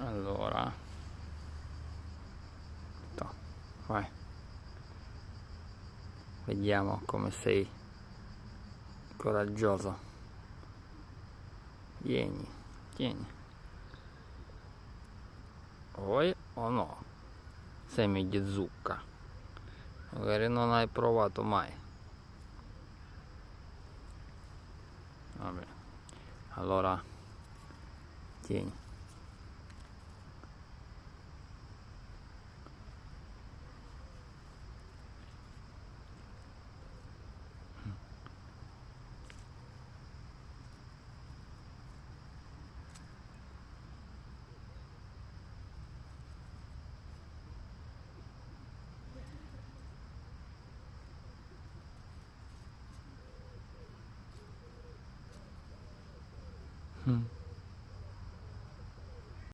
Allora, to, vai, vediamo come sei coraggioso. Vieni, tieni. Vuoi o no? Semi di zucca. Magari non hai provato mai. Vabbè, allora tieni. Mm.